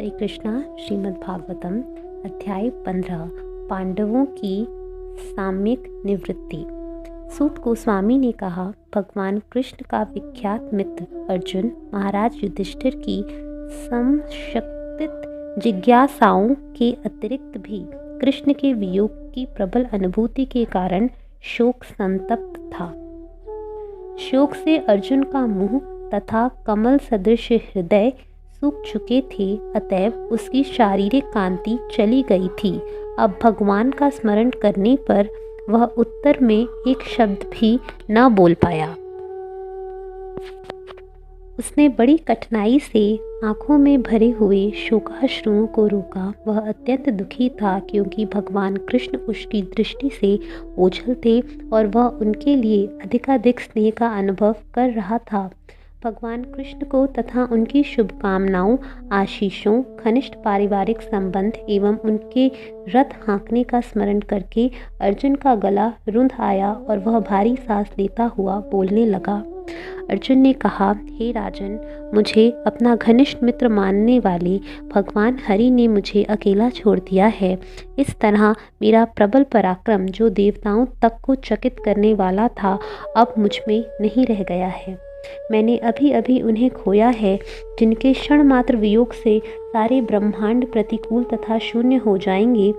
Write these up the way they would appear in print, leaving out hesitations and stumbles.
हरे कृष्णा। श्रीमद् भागवतम अध्याय 15 पांडवों की साम्यक निवृत्ति। सूत गोस्वामी ने कहा, भगवान कृष्ण का विख्यात मित्र अर्जुन महाराज युधिष्ठिर की समशक्तित जिज्ञासाओं के अतिरिक्त भी कृष्ण के वियोग की प्रबल अनुभूति के कारण शोक संतप्त था। शोक से अर्जुन का मुंह तथा कमल सदृश हृदय सूख चुके थे, अतएव उसकी शारीरिक कांति चली गई थी। अब भगवान का स्मरण करने पर वह उत्तर में एक शब्द भी न बोल पाया। उसने बड़ी कठिनाई से आंखों में भरे हुए शोकाश्रुओं को रोका। वह अत्यंत दुखी था क्योंकि भगवान कृष्ण उसकी दृष्टि से ओझल थे और वह उनके लिए अधिकाधिक स्नेह का अनुभव कर रहा था। भगवान कृष्ण को तथा उनकी शुभकामनाओं, आशीषों, घनिष्ठ पारिवारिक संबंध एवं उनके रथ हाँकने का स्मरण करके अर्जुन का गला रुंध आया और वह भारी सांस लेता हुआ बोलने लगा। अर्जुन ने कहा, हे राजन, मुझे अपना घनिष्ठ मित्र मानने वाले भगवान हरि ने मुझे अकेला छोड़ दिया है। इस तरह मेरा प्रबल पराक्रम जो देवताओं तक को चकित करने वाला था, अब मुझ में नहीं रह गया है। मैंने अभी अभी उन्हें खोया है जिनके क्षण मात्र वियोग से सारे ब्रह्मांड प्रतिकूल तथा शून्य हो जाएंगे।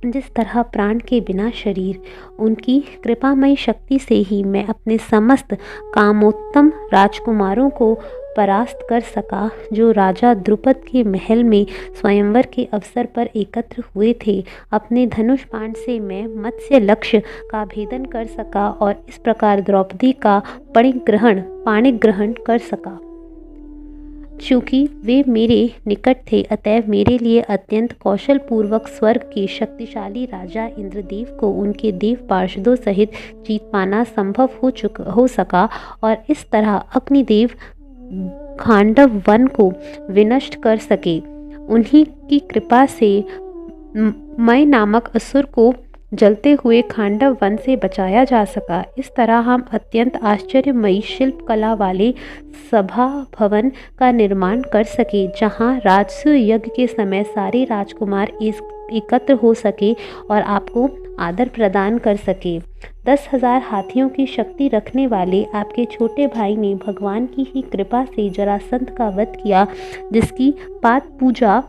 जिस तरह प्राण के बिना शरीर, उनकी कृपामयी शक्ति से ही मैं अपने समस्त कामोत्तम राजकुमारों को परास्त कर सका, जो राजा द्रुपद के महल में स्वयंवर के अवसर पर एकत्र हुए थे। अपने धनुष बाण से मैं मत्स्य लक्ष्य का भेदन कर सका और इस प्रकार द्रौपदी का पाणिग्रहण कर सका। चूँकि वे मेरे निकट थे, अतएव मेरे लिए अत्यंत कौशल पूर्वक स्वर्ग के शक्तिशाली राजा इंद्रदेव को उनके देव पार्षदों सहित जीत पाना संभव हो सका और इस तरह अग्निदेव खांडव वन को विनष्ट कर सके। उन्हीं की कृपा से मय नामक असुर को जलते हुए खांडव वन से बचाया जा सका। इस तरह हम अत्यंत आश्चर्यमयी शिल्प कला वाले सभा भवन का निर्माण कर सके, जहाँ राजसूय यज्ञ के समय सारे राजकुमार एकत्र हो सके और आपको आदर प्रदान कर सके। 10,000 हाथियों की शक्ति रखने वाले आपके छोटे भाई ने भगवान की ही कृपा से जरासंध का वध किया, जिसकी पाद पूजा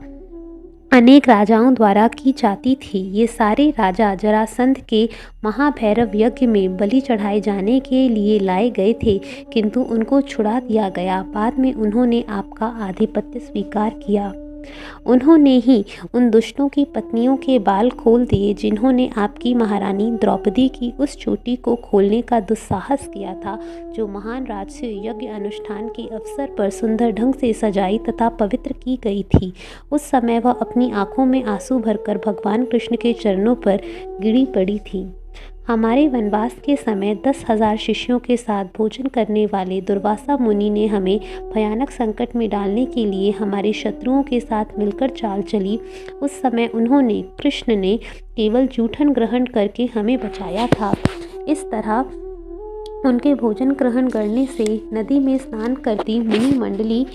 अनेक राजाओं द्वारा की जाती थी। ये सारे राजा जरासंध के महाभैरव यज्ञ में बलि चढ़ाए जाने के लिए लाए गए थे, किंतु उनको छुड़ा दिया गया। बाद में उन्होंने आपका आधिपत्य स्वीकार किया। उन्होंने ही उन दुष्टों की पत्नियों के बाल खोल दिए जिन्होंने आपकी महारानी द्रौपदी की उस चोटी को खोलने का दुस्साहस किया था, जो महान राजसूय यज्ञ अनुष्ठान के अवसर पर सुंदर ढंग से सजाई तथा पवित्र की गई थी। उस समय वह अपनी आंखों में आंसू भरकर भगवान कृष्ण के चरणों पर गिरी पड़ी थी। हमारे वनवास के समय 10,000 शिष्यों के साथ भोजन करने वाले दुर्वासा मुनि ने हमें भयानक संकट में डालने के लिए हमारे शत्रुओं के साथ मिलकर चाल चली। उस समय उन्होंने कृष्ण ने केवल जूठन ग्रहण करके हमें बचाया था। इस तरह उनके भोजन ग्रहण करने से नदी में स्नान करती मुनि मंडली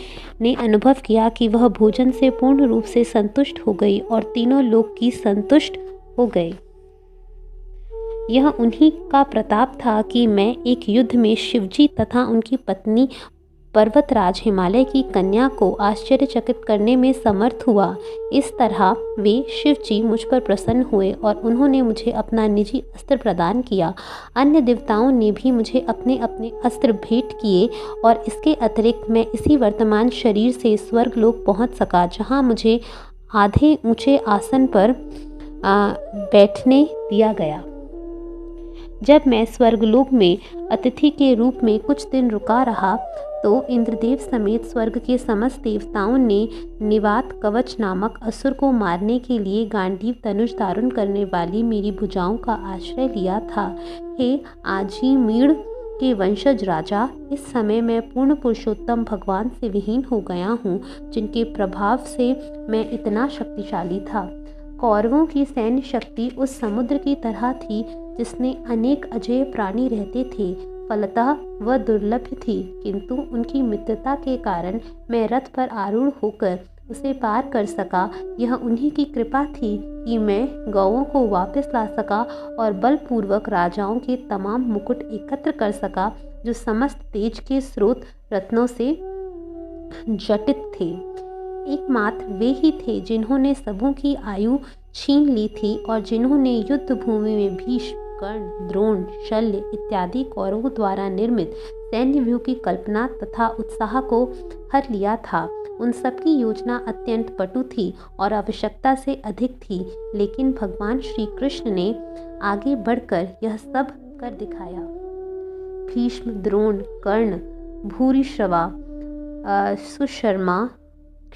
ने अनुभव किया कि वह भोजन से पूर्ण रूप से संतुष्ट हो गई और तीनों लोक की संतुष्ट हो गए। यह उन्हीं का प्रताप था कि मैं एक युद्ध में शिवजी तथा उनकी पत्नी पर्वतराज हिमालय की कन्या को आश्चर्यचकित करने में समर्थ हुआ। इस तरह वे शिवजी मुझ पर प्रसन्न हुए और उन्होंने मुझे अपना निजी अस्त्र प्रदान किया। अन्य देवताओं ने भी मुझे अपने अपने अस्त्र भेंट किए और इसके अतिरिक्त मैं इसी वर्तमान शरीर से स्वर्गलोक पहुंच सका, जहां मुझे आधे ऊंचे आसन पर बैठने दिया गया। जब मैं स्वर्गलोक में अतिथि के रूप में कुछ दिन रुका रहा, तो इंद्रदेव समेत स्वर्ग के समस्त देवताओं ने निवात कवच नामक असुर को मारने के लिए गांडीव धनुष धारण करने वाली मेरी भुजाओं का आश्रय लिया था। हे आजीमीण के वंशज राजा, इस समय मैं पूर्ण पुरुषोत्तम भगवान से विहीन हो गया हूँ, जिनके प्रभाव से मैं इतना शक्तिशाली था। कौरवों की सैन्य शक्ति उस समुद्र की तरह थी जिसमें अनेक अजेय प्राणी रहते थे। फलतः वह दुर्लभ थी, किंतु उनकी मित्रता के कारण मैं रथ पर आरूढ़ होकर उसे पार कर सका, यह उन्हीं की कृपा थी कि मैं गौओं को वापस ला सका और बलपूर्वक राजाओं के तमाम मुकुट एकत्र कर सका जो समस्त तेज के स्रोत रत्नों से जटित थे। एकमात्र वे ही थे जिन्होंने सबों की आयु छीन ली थी और जिन्होंने युद्ध भूमि में भीष्म, कर्ण, द्रोण, शल्य इत्यादि कौरवों द्वारा निर्मित सैन्य व्यूह की कल्पना तथा उत्साह को हर लिया था। उन सबकी योजना अत्यंत पटु थी और आवश्यकता से अधिक थी, लेकिन भगवान श्री कृष्ण ने आगे बढ़कर यह सब कर दिखाया। भीष्म, द्रोण, कर्ण, भूरिश्रवा, सुशर्मा,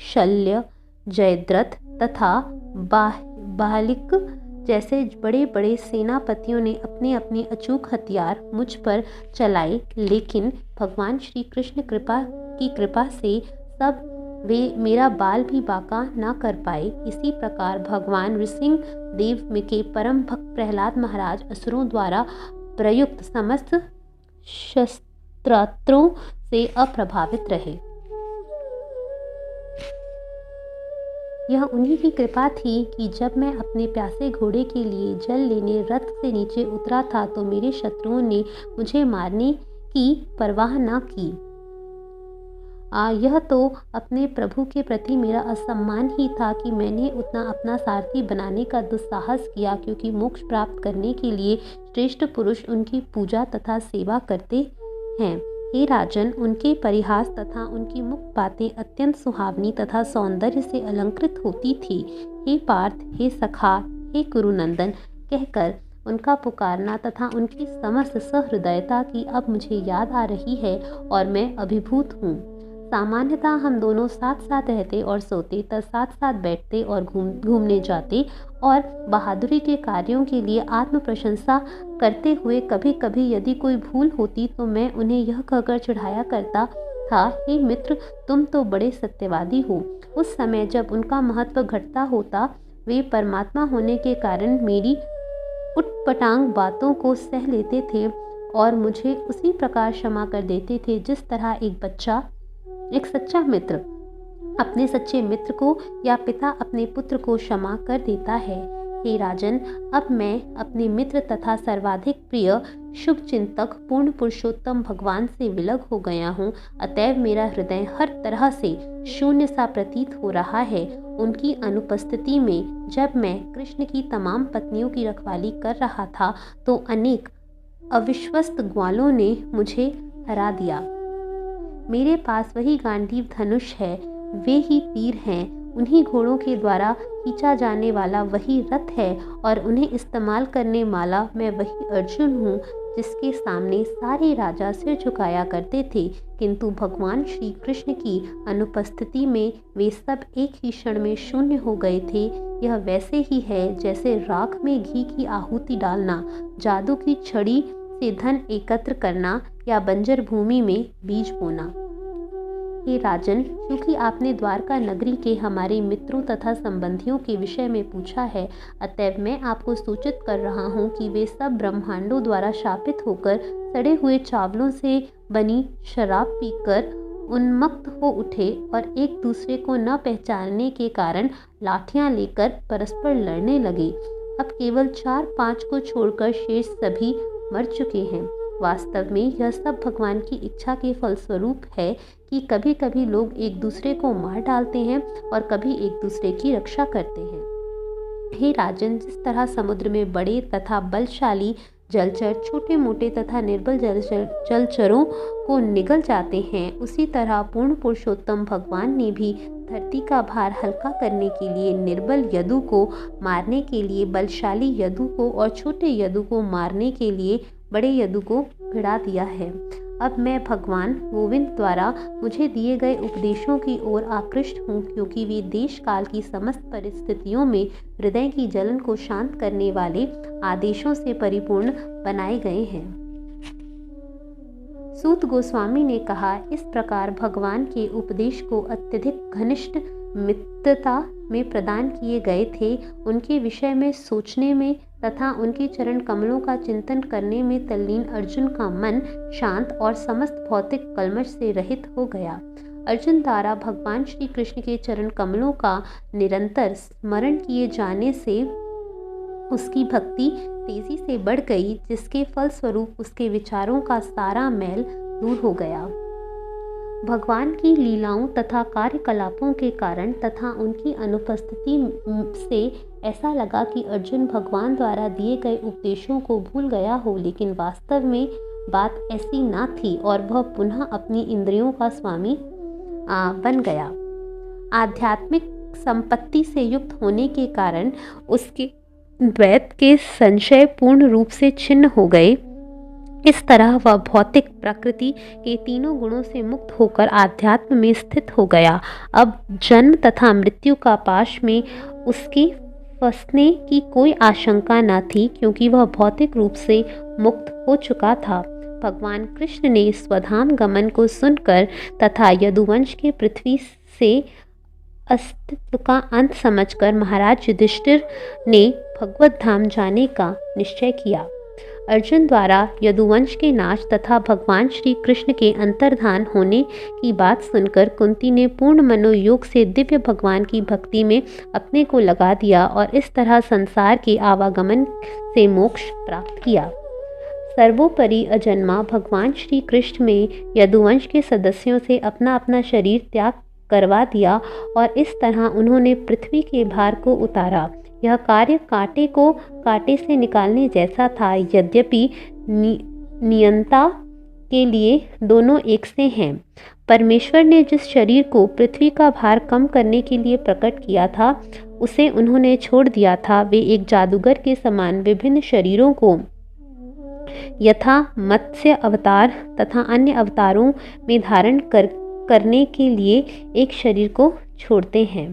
शल्य, जयद्रथ तथा बाहलिक जैसे बड़े बड़े सेनापतियों ने अपने अपने अचूक हथियार मुझ पर चलाए, लेकिन भगवान श्री कृष्ण की कृपा से सब वे मेरा बाल भी बांका ना कर पाए। इसी प्रकार भगवान नृसिंह देव में के परम भक्त प्रहलाद महाराज असुरों द्वारा प्रयुक्त समस्त शस्त्रास्त्रों से अप्रभावित रहे। यह उन्हीं की कृपा थी कि जब मैं अपने प्यासे घोड़े के लिए जल लेने रथ से नीचे उतरा था तो मेरे शत्रुओं ने मुझे मारने की परवाह न की। यह तो अपने प्रभु के प्रति मेरा असम्मान ही था कि मैंने उतना अपना सारथी बनाने का दुस्साहस किया, क्योंकि मोक्ष प्राप्त करने के लिए श्रेष्ठ पुरुष उनकी पूजा तथा सेवा करते हैं। हे राजन, उनके परिहास तथा उनकी मुख बातें अत्यंत सुहावनी तथा सौंदर्य से अलंकृत होती थी। हे पार्थ, हे सखा, हे कुरुनंदन कहकर उनका पुकारना तथा उनकी समस्त सहृदयता की अब मुझे याद आ रही है और मैं अभिभूत हूँ। सामान्यतः हम दोनों साथ साथ रहते और सोते, तब साथ साथ बैठते और घूमने जाते और बहादुरी के कार्यों के लिए आत्म प्रशंसा करते हुए कभी कभी यदि कोई भूल होती तो मैं उन्हें यह कहकर चिढ़ाया करता था, हे मित्र, तुम तो बड़े सत्यवादी हो। उस समय जब उनका महत्व घटता होता, वे परमात्मा होने के कारण मेरी उटपटांग बातों को सह लेते थे और मुझे उसी प्रकार क्षमा कर देते थे जिस तरह एक सच्चा मित्र अपने सच्चे मित्र को या पिता अपने पुत्र को क्षमा कर देता है। हे राजन, अब मैं अपने मित्र तथा सर्वाधिक प्रिय शुभ चिंतक पूर्ण पुरुषोत्तम भगवान से विलग हो गया हूँ। अतएव मेरा हृदय हर तरह से शून्य सा प्रतीत हो रहा है। उनकी अनुपस्थिति में जब मैं कृष्ण की तमाम पत्नियों की रखवाली कर रहा था तो अनेक अविश्वस्त ग्वालों ने मुझे हरा दिया। मेरे पास वही गांडीव धनुष है, वे ही तीर हैं, उन्हीं घोड़ों के द्वारा खींचा जाने वाला वही रथ है और उन्हें इस्तेमाल करने वाला मैं वही अर्जुन हूँ जिसके सामने सारे राजा सिर झुकाया करते थे। किंतु भगवान श्री कृष्ण की अनुपस्थिति में वे सब एक ही क्षण में शून्य हो गए थे। यह वैसे ही है जैसे राख में घी की आहुति डालना, जादू की छड़ी से धन एकत्र करना या बंजर भूमि में बीज बोना। हे राजन, क्योंकि आपने द्वारका नगरी के हमारे मित्रों तथा संबंधियों के विषय में पूछा है, अतएव मैं आपको सूचित कर रहा हूँ कि वे सब ब्रह्मांडों द्वारा शापित होकर सड़े हुए चावलों से बनी शराब पीकर उन्मत्त हो उठे और एक दूसरे को न पहचानने के कारण लाठियां लेकर परस्पर लड़ने लगे। अब केवल 4-5 को छोड़कर शेष सभी मर चुके हैं। वास्तव में यह सब भगवान की इच्छा के फलस्वरूप है कि कभी कभी लोग एक दूसरे को मार डालते हैं और कभी एक दूसरे की रक्षा करते हैं। हे राजन, जिस तरह समुद्र में बड़े तथा बलशाली जलचर छोटे मोटे तथा निर्बल जलचरों को निगल जाते हैं, उसी तरह पूर्ण पुरुषोत्तम भगवान ने भी धरती का भार हल्का करने के लिए निर्बल यदु को मारने के लिए बलशाली यदु को और छोटे यदु को मारने के लिए बड़े यदु को भिड़ा दिया है। अब मैं भगवान गोविंद द्वारा मुझे दिए गए उपदेशों की ओर आकृष्ट हूँ, क्योंकि वे देश काल की समस्त परिस्थितियों में हृदय की जलन को शांत करने वाले आदेशों से परिपूर्ण बनाए गए हैं। सूत गोस्वामी ने कहा, इस प्रकार भगवान के उपदेश को अत्यधिक घनिष्ठ मित्रता में प्रदान किए गए थे। उनके विषय में सोचने में तथा उनके चरण कमलों का चिंतन करने में तल्लीन अर्जुन का मन शांत और समस्त भौतिक कल्मश से रहित हो गया। अर्जुन द्वारा भगवान श्री कृष्ण के चरण कमलों का निरंतर स्मरण किए जाने से उसकी भक्ति तेजी से बढ़ गई, जिसके फलस्वरूप उसके विचारों का सारा मैल दूर हो गया। भगवान की लीलाओं तथा कार्यकलापों के कारण तथा उनकी अनुपस्थिति से ऐसा लगा कि अर्जुन भगवान द्वारा दिए गए उपदेशों को भूल गया हो, लेकिन वास्तव में बात ऐसी ना थी और वह पुनः अपनी इंद्रियों का स्वामी बन गया। आध्यात्मिक संपत्ति से युक्त होने के कारण उसके द्वैत के संशय पूर्ण रूप से छिन्न हो गए। इस तरह वह भौतिक प्रकृति के तीनों गुणों से मुक्त होकर आध्यात्म में स्थित हो गया। अब जन्म तथा मृत्यु का पाश में उसके फंसने की कोई आशंका न थी, क्योंकि वह भौतिक रूप से मुक्त हो चुका था। भगवान कृष्ण ने स्वधाम गमन को सुनकर तथा यदुवंश के पृथ्वी से अस्तित्व का अंत समझकर महाराज युधिष्ठिर ने भगवत धाम जाने का निश्चय किया। अर्जुन द्वारा यदुवंश के नाश तथा भगवान श्री कृष्ण के अंतर्धान होने की बात सुनकर कुंती ने पूर्ण मनोयोग से दिव्य भगवान की भक्ति में अपने को लगा दिया और इस तरह संसार के आवागमन से मोक्ष प्राप्त किया। सर्वोपरि अजन्मा भगवान श्री कृष्ण में यदुवंश के सदस्यों से अपना अपना शरीर त्याग करवा दिया और इस तरह उन्होंने पृथ्वी के भार को उतारा। यह कार्य कांटे को कांटे से निकालने जैसा था, यद्यपि नियंता के लिए दोनों एक से हैं। परमेश्वर ने जिस शरीर को पृथ्वी का भार कम करने के लिए प्रकट किया था, उसे उन्होंने छोड़ दिया था। वे एक जादूगर के समान विभिन्न शरीरों को यथा मत्स्य अवतार तथा अन्य अवतारों में धारण करने के लिए एक शरीर को छोड़ते हैं।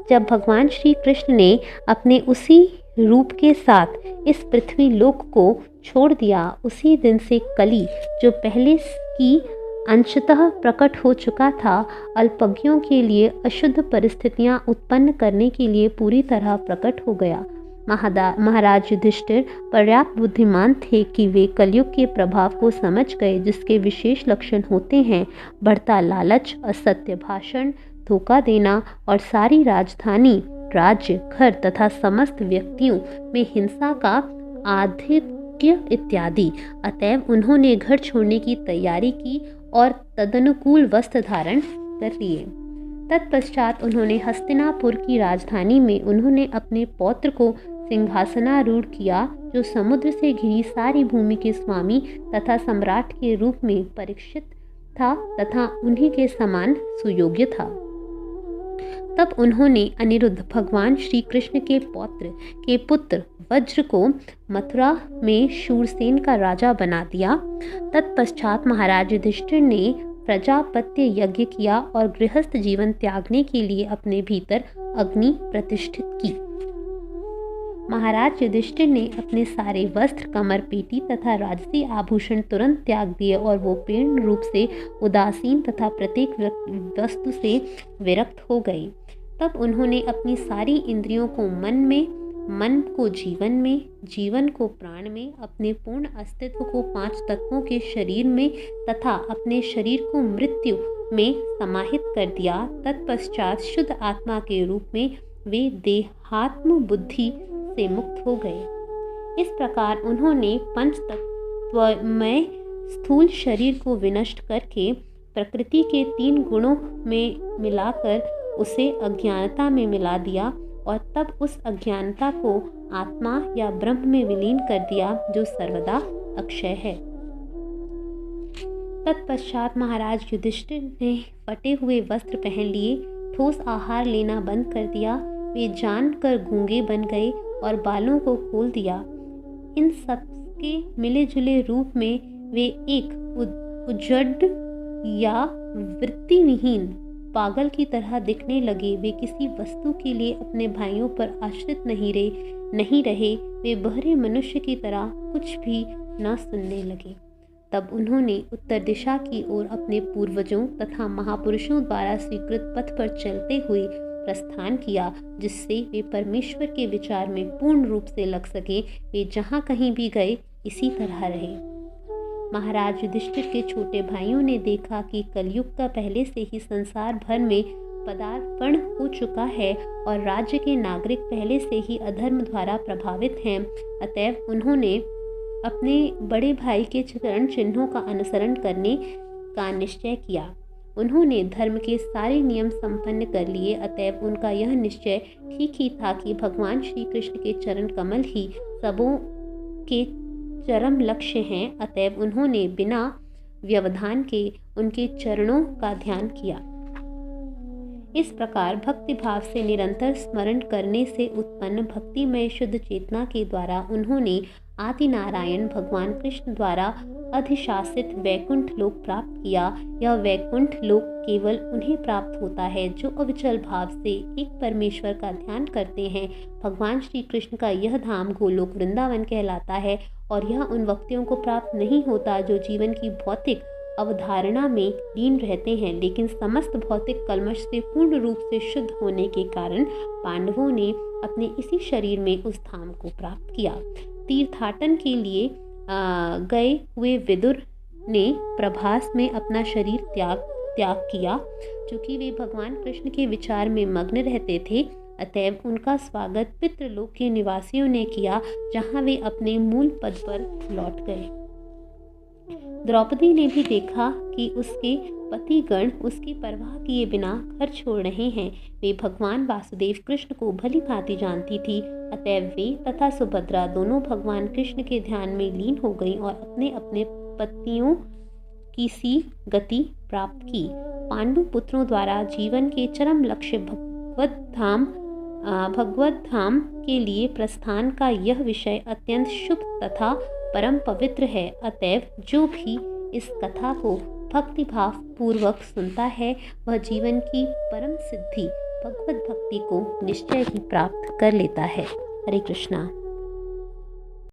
जब भगवान श्री कृष्ण ने अपने उसी रूप के साथ इस पृथ्वी लोक को छोड़ दिया, उसी दिन से कली, जो पहले की अंशतः प्रकट हो चुका था, अल्पज्ञों के लिए अशुद्ध परिस्थितियां उत्पन्न करने के लिए पूरी तरह प्रकट हो गया। महाराज युधिष्ठिर पर्याप्त बुद्धिमान थे कि वे कलयुग के प्रभाव को समझ गए, जिसके विशेष लक्षण होते हैं बढ़ता लालच, असत्य भाषण, धोखा देना और सारी राजधानी, राज्य, घर तथा समस्त व्यक्तियों में हिंसा का आधिक्य इत्यादि। अतएव उन्होंने घर छोड़ने की तैयारी की और तदनुकूल वस्त्र धारण कर लिए। तत्पश्चात उन्होंने हस्तिनापुर की राजधानी में उन्होंने अपने पौत्र को सिंहासनारूढ़ किया, जो समुद्र से घिरी सारी भूमि के स्वामी तथा सम्राट के रूप में परीक्षित था तथा उन्हीं के समान सुयोग्य था। तब उन्होंने अनिरुद्ध भगवान श्री कृष्ण के पुत्र वज्र को मथुरा में शूरसेन का राजा बना दिया। तत्पश्चात महाराज युधिष्ठिर ने प्रजापत्य यज्ञ किया और गृहस्थ जीवन त्यागने के लिए अपने भीतर अग्नि प्रतिष्ठित की। महाराज युधिष्ठिर ने अपने सारे वस्त्र, कमर पेटी तथा राजसी आभूषण तुरंत त्याग दिए और वो पूर्ण रूप से उदासीन तथा प्रत्येक वस्तु से विरक्त हो गए। तब उन्होंने अपनी सारी इंद्रियों को मन में, मन को जीवन में, जीवन को प्राण में, अपने पूर्ण अस्तित्व को 5 तत्वों के शरीर में तथा अपने शरीर को मृत्यु में समाहित कर दिया। तत्पश्चात शुद्ध आत्मा के रूप में वे देहात्म बुद्धि से मुक्त हो गए। इस प्रकार उन्होंने पंच तत्वमय स्थूल शरीर को विनष्ट करके प्रकृति के 3 गुणों में मिलाकर उसे अज्ञानता में मिला दिया और तब उस अज्ञानता को आत्मा या ब्रह्म में विलीन कर दिया, जो सर्वदा अक्षय है। तत्पश्चात महाराज युधिष्ठिर ने फटे हुए वस्त्र पहन लिए, ठोस आहार लेना बंद कर दिया। वे जानकर गूंगे बन गए और बालों को खोल दिया। इन सब के मिले जुले रूप में वे एक उजड़ या वृत्तिविहीन पागल की तरह दिखने लगे। वे किसी वस्तु के लिए अपने भाइयों पर आश्रित नहीं रहे। वे बहरे मनुष्य की तरह कुछ भी न सुनने लगे। तब उन्होंने उत्तर दिशा की ओर अपने पूर्वजों तथा महापुरुषों द्वारा स्वीकृत पथ पर चलते हुए प्रस्थान किया, जिससे वे परमेश्वर के विचार में पूर्ण रूप से लग सके। वे जहाँ कहीं भी गए इसी तरह रहे। महाराज युधिष्ठिर के छोटे भाइयों ने देखा कि कलयुग का पहले से ही संसार भर में पदार्पण हो चुका है और राज्य के नागरिक पहले से ही अधर्म द्वारा प्रभावित हैं, अतएव उन्होंने अपने बड़े भाई के चरण चिन्हों का अनुसरण करने का निश्चय किया। उन्होंने धर्म के सारे नियम संपन्न कर लिए, अतएव उनका यह निश्चय ठीक ही था कि भगवान श्री कृष्ण के चरण कमल ही सबों के चरम लक्ष्य हैं, अतएव उन्होंने बिना व्यवधान के उनके चरणों का ध्यान किया। इस प्रकार भक्ति भाव से निरंतर स्मरण करने से उत्पन्न भक्तिमय शुद्ध चेतना के द्वारा उन्होंने आदि नारायण भगवान कृष्ण द्वारा अधिशासित वैकुंठ लोक प्राप्त किया। यह वैकुंठ लोक केवल उन्हें प्राप्त होता है जो अविचल भाव से एक परमेश्वर का ध्यान करते हैं। भगवान श्री कृष्ण का यह धाम गोलोक वृंदावन कहलाता है और यह उन व्यक्तियों को प्राप्त नहीं होता जो जीवन की भौतिक अवधारणा में लीन रहते हैं, लेकिन समस्त भौतिक कल्मश से पूर्ण रूप से शुद्ध होने के कारण पांडवों ने अपने इसी शरीर में उस धाम को प्राप्त किया। तीर्थाटन के लिए गए हुए विदुर ने प्रभास में अपना शरीर त्याग किया। चूंकि वे भगवान कृष्ण के विचार में मग्न रहते थे, अतएव उनका स्वागत पितृलोक के निवासियों ने किया, जहां वे अपने मूल पद पर लौट गए। द्रौपदी ने भी देखा कि उसके पतिगण उसकी परवाह किए बिना घर छोड़ रहे हैं। वे भगवान वासुदेव कृष्ण को भली भांति जानती थी, अतएव वे तथा सुभद्रा दोनों भगवान कृष्ण के ध्यान में लीन हो गईं और अपने अपने पतियों की सी गति प्राप्त की। पांडु पुत्रों द्वारा जीवन के चरम लक्ष्य भगवत धाम के लिए प्रस्थान का यह विषय अत्यंत शुभ तथा परम पवित्र है। अतएव जो भी इस कथा को भक्ति भाव पूर्वक सुनता है वह जीवन की परम सिद्धि भगवत भक्ति को निश्चय ही प्राप्त कर लेता है। हरे कृष्णा।